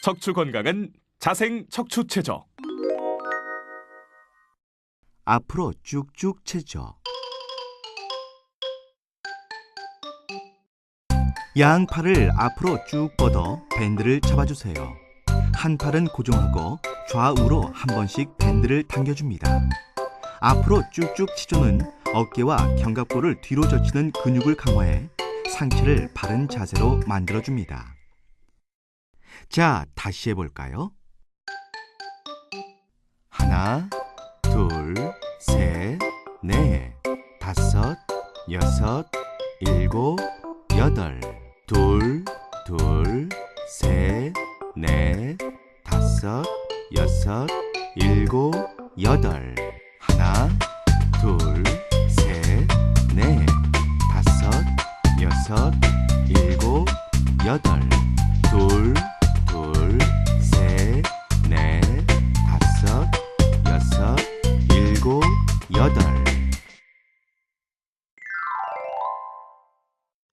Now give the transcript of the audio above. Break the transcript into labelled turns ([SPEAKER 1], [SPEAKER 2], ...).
[SPEAKER 1] 척추 건강은 자생 척추 체조.
[SPEAKER 2] 앞으로 쭉쭉 체조. 양팔을 앞으로 쭉 뻗어 밴드를 잡아주세요. 한 팔은 고정하고 좌우로 한 번씩 밴드를 당겨줍니다. 앞으로 쭉쭉 치조는 어깨와 견갑골을 뒤로 젖히는 근육을 강화해 상체를 바른 자세로 만들어줍니다. 자, 다시 해볼까요? 하나, 둘, 셋, 넷, 다섯, 여섯, 일곱, 여덟. 둘, 둘, 셋, 넷, 다섯, 여섯, 일곱, 여덟.